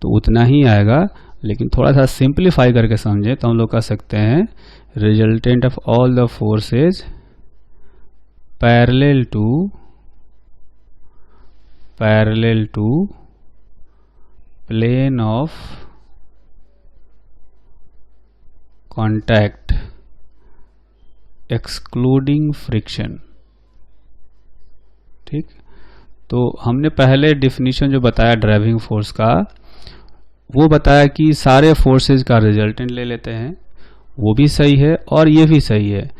तो उतना ही आएगा, लेकिन थोड़ा सा सिंप्लीफाई करके समझे तो हम लोग कह सकते हैं resultant of all the forces parallel to plane of contact excluding friction. ठीक, तो हमने पहले डेफिनेशन जो बताया ड्राइविंग फोर्स का, वो बताया कि सारे फोर्सेज का रिजल्टेंट ले लेते हैं, वो भी सही है और ये भी सही है।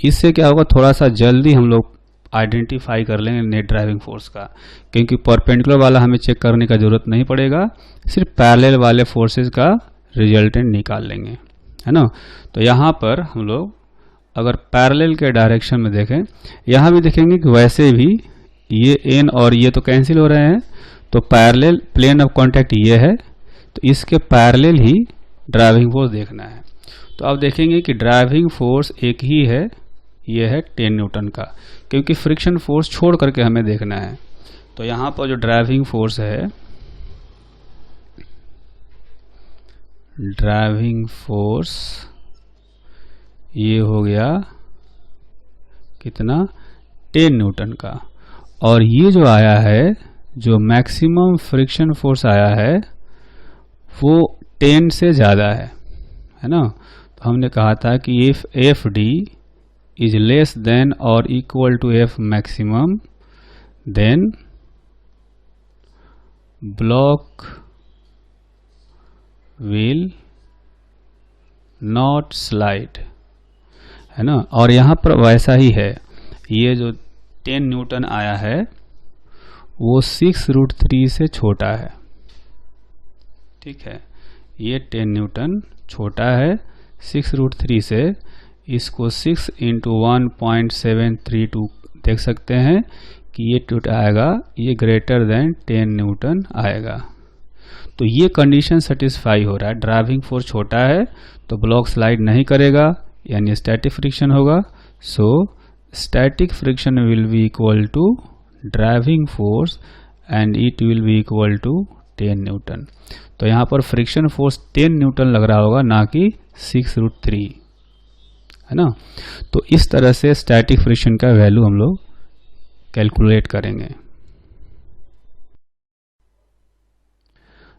इससे क्या होगा, थोड़ा सा जल्दी हम लोग आइडेंटिफाई कर लेंगे नेट ड्राइविंग फोर्स का, क्योंकि परपेंडिकुलर वाला हमें चेक करने का जरूरत नहीं पड़ेगा, सिर्फ पैरेलल वाले फोर्सेज का रिजल्टेंट निकाल लेंगे, है ना। तो यहाँ पर हम लोग अगर पैरेलल के डायरेक्शन में देखें, यहाँ भी देखेंगे कि वैसे भी ये n और ये तो कैंसिल हो रहे हैं, तो पैरेलल प्लेन ऑफ कांटेक्ट ये है, तो इसके पैरेलल ही ड्राइविंग फोर्स देखना है। तो अब देखेंगे कि ड्राइविंग फोर्स एक ही है, ये है 10 न्यूटन का, क्योंकि फ्रिक्शन फोर्स छोड़ करके हमें देखना है। तो यहाँ पर जो ड्राइविंग फोर्स है, ड्राइविंग फोर्स ये हो गया कितना, 10 न्यूटन का। और ये जो आया है, जो मैक्सिमम फ्रिक्शन फोर्स आया है वो 10 से ज़्यादा है ना। तो हमने कहा था कि if F D is less than और equal to F maximum, then block will not slide, है ना। और यहाँ पर वैसा ही है, ये जो 10 न्यूटन आया है वो 6√3 से छोटा है। ठीक है, ये 10 न्यूटन छोटा है 6√3 से। इसको 6 इंटू 1.732 देख सकते हैं कि ये टूट आएगा, ये ग्रेटर देन 10 न्यूटन आएगा। तो ये कंडीशन सेटिस्फाई हो रहा है, ड्राइविंग फोर्स छोटा है तो ब्लॉक स्लाइड नहीं करेगा, यानी स्टैटिक फ्रिक्शन होगा। सो static friction will be equal to driving force and it will be equal to 10 newton. तो यहाँ पर फ्रिक्शन फोर्स 10 न्यूटन लग रहा होगा, ना कि 6√3, है ना। तो इस तरह से स्टैटिक फ्रिक्शन का वैल्यू हम लोग कैलकुलेट करेंगे।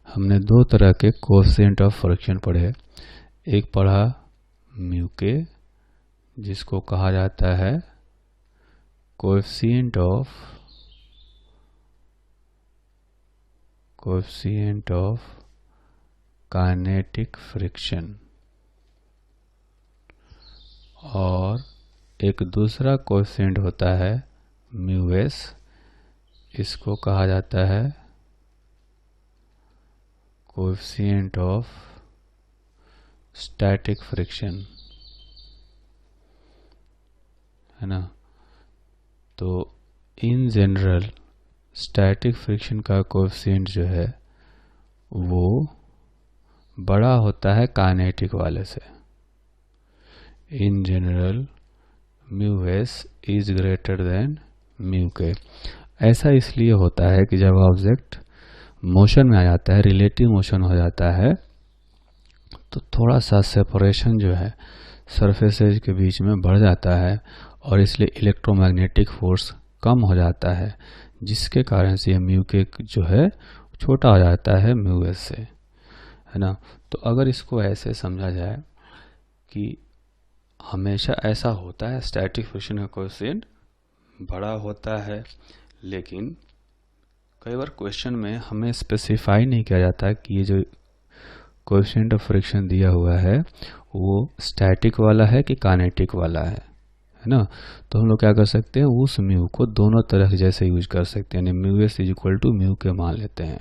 हमने दो तरह के कोएफिशिएंट ऑफ फ्रिक्शन पढ़े। एक पढ़ा म्यू के, जिसको कहा जाता है कोएफिशिएंट ऑफ काइनेटिक फ्रिक्शन, और एक दूसरा कोएफिशिएंट होता है म्यू एस, इसको कहा जाता है कोएफिशिएंट ऑफ स्टैटिक फ्रिक्शन, है ना। तो इन जनरल स्टैटिक फ्रिक्शन का कोएफिशिएंट जो है वो बड़ा होता है काइनेटिक वाले से। In general mu s is greater than mu के। ऐसा इसलिए होता है कि जब ऑब्जेक्ट मोशन में आ जाता है, रिलेटिव मोशन हो जाता है, तो थोड़ा सा सेपरेशन जो है सरफेसेज के बीच में बढ़ जाता है, और इसलिए इलेक्ट्रोमैग्नेटिक फोर्स कम हो जाता है, जिसके कारण से म्यू के जो है छोटा हो जाता है म्यू एस से, है ना। तो अगर इसको ऐसे समझा जाए कि हमेशा ऐसा होता है, स्टैटिक फ्रिक्शन का कोएफिशिएंट बड़ा होता है, लेकिन कई बार क्वेश्चन में हमें स्पेसिफाई नहीं किया जाता कि ये जो कोएफिशिएंट ऑफ फ्रिक्शन दिया हुआ है वो स्टैटिक वाला है कि काइनेटिक वाला है ना। तो हम लोग क्या कर सकते हैं, उस म्यू को दोनों तरह जैसे यूज कर सकते हैं, यानी mu s is equal to mu k मान लेते हैं।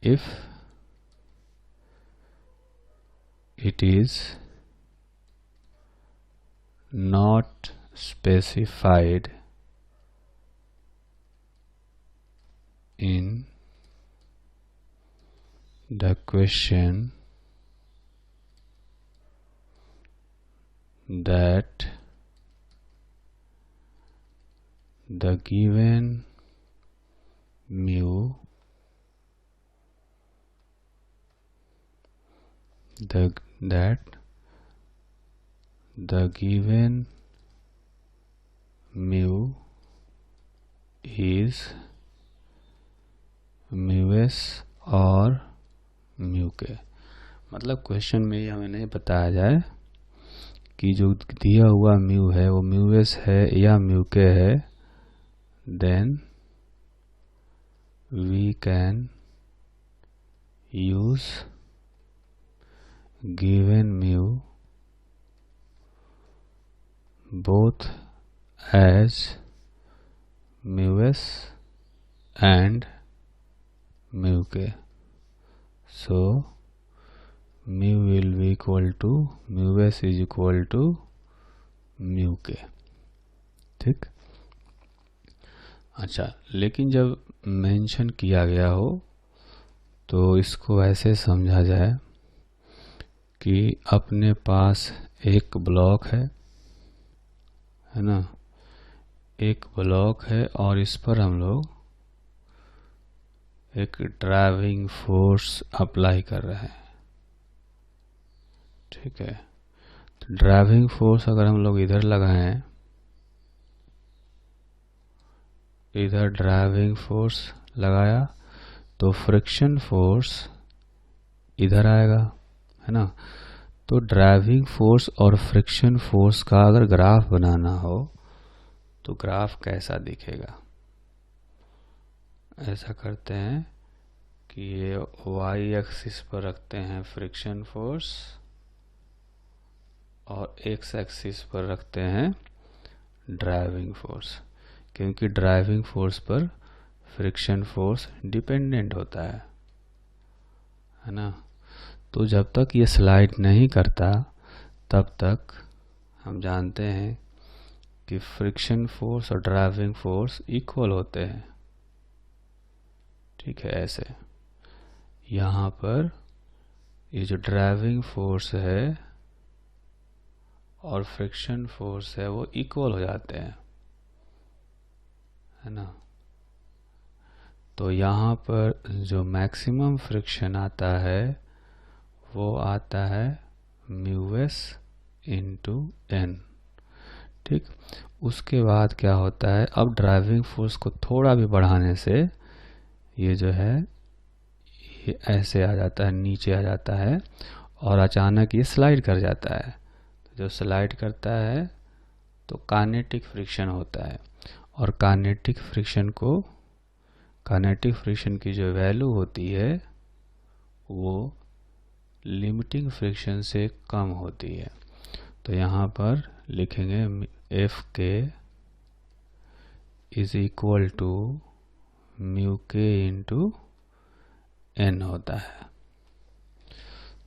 If it is not specified in the question that the given mu the given mu is mu S और म्यू के। मतलब क्वेश्चन में ये हमें नहीं बताया जाए कि जो दिया हुआ म्यू है वो म्यू एस है या म्यू के है, then we can use given mu both as mu s and mu k. So mu will be equal to mu s is equal to mu k। ठीक। अच्छा, लेकिन जब mention किया गया हो तो इसको ऐसे समझा जाए कि अपने पास एक ब्लॉक है ना, एक ब्लॉक है और इस पर हम लोग एक ड्राइविंग फोर्स अप्लाई कर रहे हैं। ठीक है, तो ड्राइविंग फोर्स अगर हम लोग इधर लगाएं, इधर ड्राइविंग फोर्स लगाया तो फ्रिक्शन फोर्स इधर आएगा, है ना। तो ड्राइविंग फोर्स और फ्रिक्शन फोर्स का अगर ग्राफ बनाना हो तो ग्राफ कैसा दिखेगा, ऐसा करते हैं कि ये वाई एक्सिस पर रखते हैं फ्रिक्शन फोर्स और एक्स एक्सिस पर रखते हैं ड्राइविंग फोर्स, क्योंकि ड्राइविंग फोर्स पर फ्रिक्शन फोर्स डिपेंडेंट होता है ना। तो जब तक ये स्लाइड नहीं करता तब तक हम जानते हैं कि फ्रिक्शन फोर्स और ड्राइविंग फोर्स इक्वल होते हैं। ठीक है, ऐसे यहाँ पर ये जो ड्राइविंग फोर्स है और फ्रिक्शन फोर्स है वो इक्वल हो जाते हैं, है ना। तो यहाँ पर जो मैक्सिमम फ्रिक्शन आता है वो आता है म्यू एस इंटू एन। ठीक, उसके बाद क्या होता है, अब ड्राइविंग फोर्स को थोड़ा भी बढ़ाने से ये जो है ये ऐसे आ जाता है, नीचे आ जाता है और अचानक ये स्लाइड कर जाता है। तो जब स्लाइड करता है तो काइनेटिक फ्रिक्शन होता है, और काइनेटिक फ्रिक्शन की जो वैल्यू होती है वो लिमिटिंग फ्रिक्शन से कम होती है। तो यहाँ पर लिखेंगे एफ के is equal to mu k into N होता है।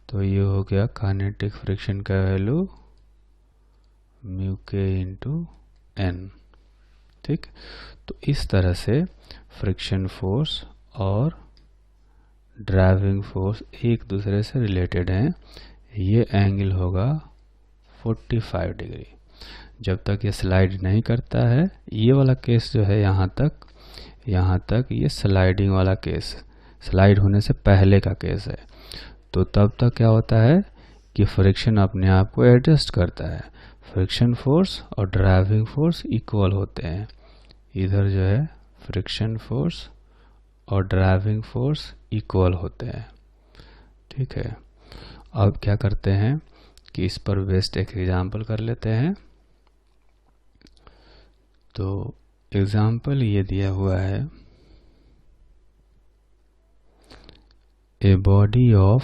तो ये हो गया काइनेटिक फ्रिक्शन का value mu k into N. ठीक, तो इस तरह से फ्रिक्शन फोर्स और ड्राइविंग फोर्स एक दूसरे से रिलेटेड हैं। ये एंगल होगा 45 डिग्री जब तक ये स्लाइड नहीं करता है। ये वाला केस जो है यहाँ तक ये स्लाइडिंग वाला केस, स्लाइड होने से पहले का केस है। तो तब तक क्या होता है कि फ्रिक्शन अपने आप को एडजस्ट करता है, फ्रिक्शन फोर्स और ड्राइविंग फोर्स इक्वल होते हैं। इधर जो है फ्रिक्शन फोर्स और ड्राइविंग फोर्स इक्वल होते हैं। ठीक है, अब क्या करते हैं कि इस पर बेस्ड एक एग्जाम्पल कर लेते हैं। तो एग्जाम्पल ये दिया हुआ है, a body of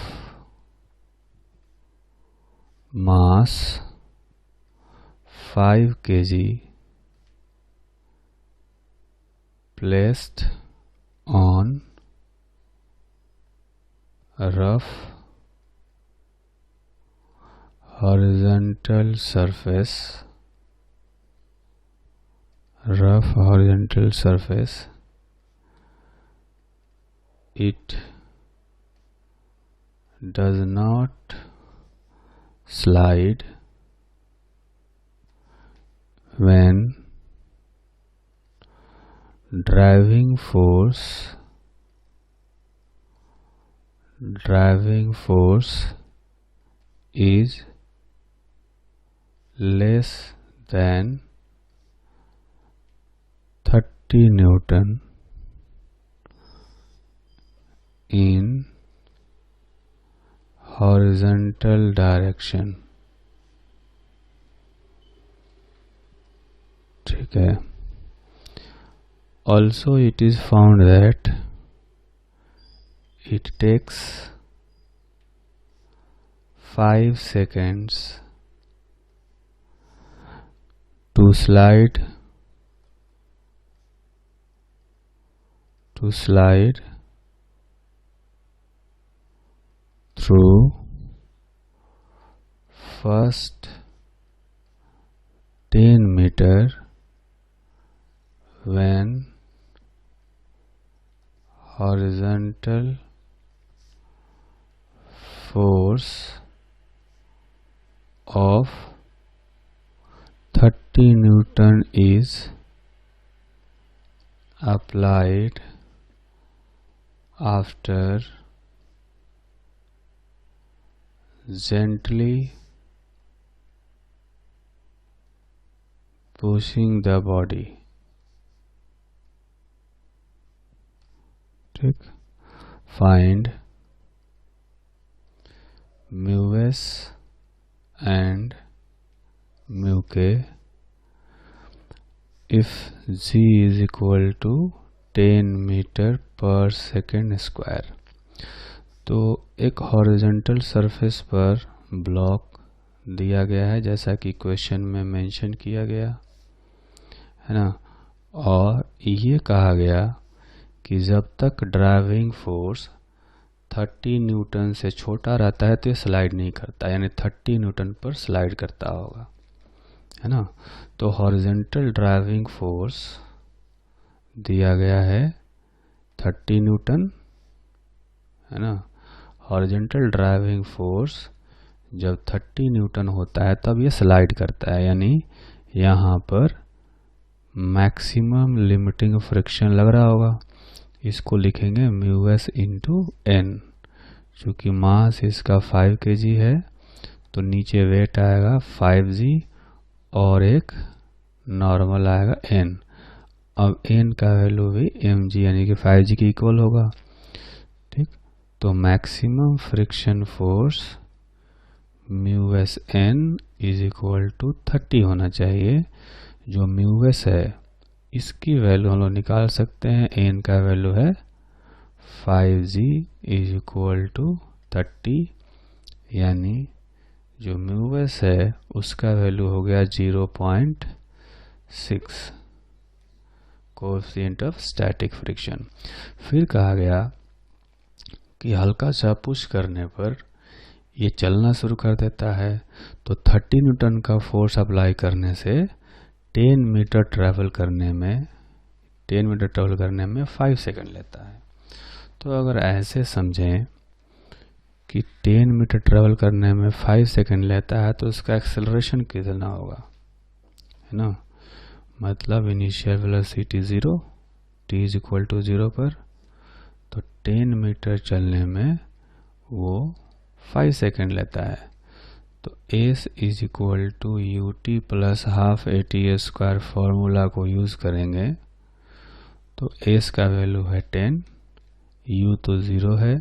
mass 5 kg placed on rough horizontal surface, it does not slide when driving force is less than 30 Newton in horizontal direction। ठीक है, also it is found that it takes 5 seconds to slide through first 10 meter when horizontal force of 30 Newton is applied after gently pushing the body। ठीक, find mu s and mu k if g is equal to 10 meter per second square। तो एक horizontal surface पर block दिया गया है जैसा कि question में मेंशन किया गया है ना, और ये कहा गया कि जब तक ड्राइविंग फोर्स 30 न्यूटन से छोटा रहता है तो ये स्लाइड नहीं करता, यानी 30 न्यूटन पर स्लाइड करता होगा, है ना। तो हॉरिजॉन्टल ड्राइविंग फोर्स दिया गया है 30 न्यूटन, है ना। हॉरिजॉन्टल ड्राइविंग फोर्स जब 30 न्यूटन होता है तब ये स्लाइड करता है, यानी यहाँ पर मैक्सिमम लिमिटिंग फ्रिक्शन लग रहा होगा। इसको लिखेंगे म्यू एस इंटू एन। चूँकि मास इसका 5 kg है तो नीचे वेट आएगा 5g और एक नॉर्मल आएगा n। अब n का वैल्यू भी mg यानी कि 5g के इक्वल होगा। ठीक, तो maximum friction force mu s n is equal to 30 होना चाहिए। जो म्यू एस है इसकी वैल्यू हम लोग निकाल सकते हैं, n का वैल्यू है 5g इज इक्वल टू 30, यानी जो म्यू एस है उसका वैल्यू हो गया 0.6 कोएफिशिएंट ऑफ स्टैटिक फ्रिक्शन। फिर कहा गया कि हल्का सा पुश करने पर ये चलना शुरू कर देता है, तो 30 न्यूटन का फोर्स अप्लाई करने से 10 मीटर ट्रैवल करने में 5 सेकंड लेता है। तो अगर ऐसे समझें कि 10 मीटर ट्रैवल करने में 5 सेकंड लेता है तो उसका एक्सेलरेशन कितना होगा, है ना। मतलब initial velocity 0, t is equal to 0 पर, तो 10 मीटर चलने में वो 5 सेकंड लेता है। तो s is equal to u t plus half a t square formula को यूज़ करेंगे तो s का वैल्यू है 10, u तो 0 है,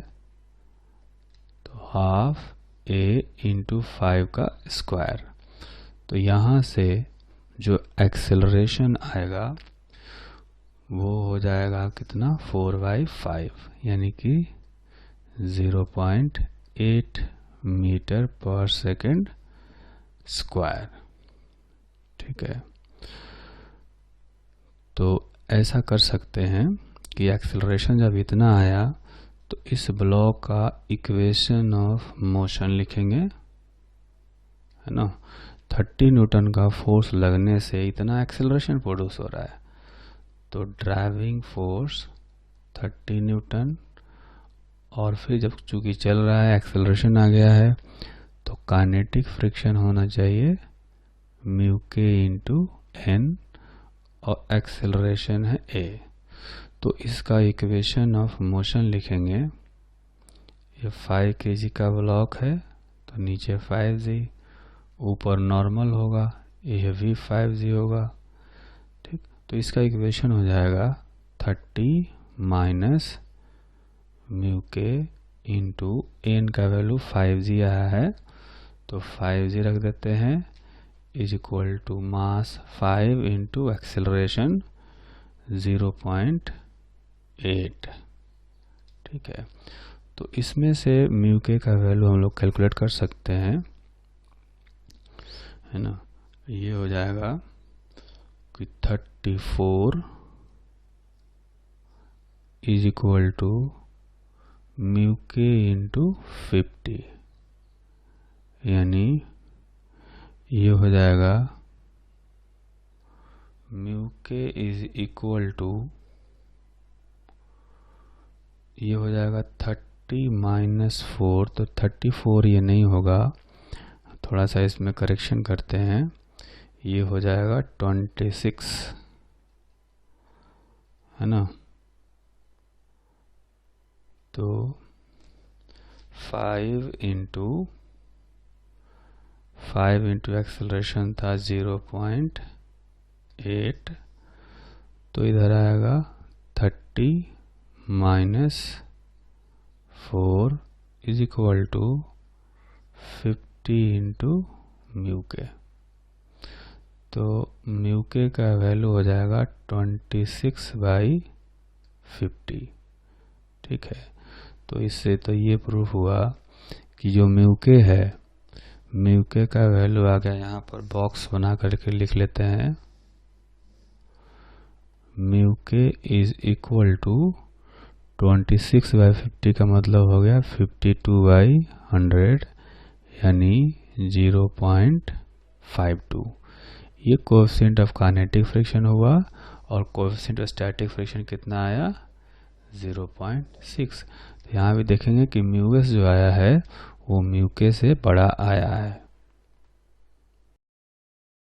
तो हाफ a इंटू 5 का स्क्वायर। तो यहाँ से जो एक्सेलरेशन आएगा वो हो जाएगा कितना, 4/5, यानी कि 0.8 मीटर पर सेकेंड स्क्वायर। ठीक है, तो ऐसा कर सकते हैं कि एक्सेलरेशन जब इतना आया तो इस ब्लॉक का इक्वेशन ऑफ मोशन लिखेंगे, है ना। 30 न्यूटन का फोर्स लगने से इतना एक्सेलरेशन प्रोड्यूस हो रहा है, तो ड्राइविंग फोर्स 30 न्यूटन, और फिर जब चूंकि चल रहा है एक्सेलरेशन आ गया है तो काइनेटिक फ्रिक्शन होना चाहिए म्यू के इंटू एन, और एक्सेलरेशन है a। तो इसका इक्वेशन ऑफ मोशन लिखेंगे, ये 5 kg का ब्लॉक है तो नीचे 5g, ऊपर नॉर्मल होगा, यह भी 5g होगा। ठीक, तो इसका इक्वेशन हो जाएगा 30 minus mu k into n का वैल्यू 5g आया है तो 5g रख देते हैं, is equal to mass 5 into acceleration 0.8। ठीक है, तो इसमें से म्यू के का वैल्यू हम लोग कैलकुलेट कर सकते हैं, है ना। ये हो जाएगा कि 34 is equal to mu k into 50, यानी ये हो जाएगा म्यू के इज इक्वल टू, ये हो जाएगा 30 माइनस 4, तो 34 ये नहीं होगा, थोड़ा सा इसमें करेक्शन करते हैं, ये हो जाएगा 26, है ना। तो 5 इंटू एक्सेलरेशन था 0.8, तो इधर आएगा 30 माइनस 4 is equal to 50 into mu k. तो म्यू के का वैल्यू हो जाएगा 26/50। ठीक है, तो इससे तो ये प्रूफ हुआ कि जो म्यू के है, म्यू के का वैल्यू आ गया, यहाँ पर बॉक्स बना करके लिख लेते हैं, म्यू के इज इक्वल टू 26/50 का मतलब हो गया 52/100, यानी 0.52। ये कोएफिशिएंट ऑफ काइनेटिक फ्रिक्शन हुआ, और कोएफिशिएंट ऑफ स्टैटिक फ्रिक्शन कितना आया, 0.6। तो यहाँ भी देखेंगे कि म्यू एस जो आया है वो म्यू के से बड़ा आया है।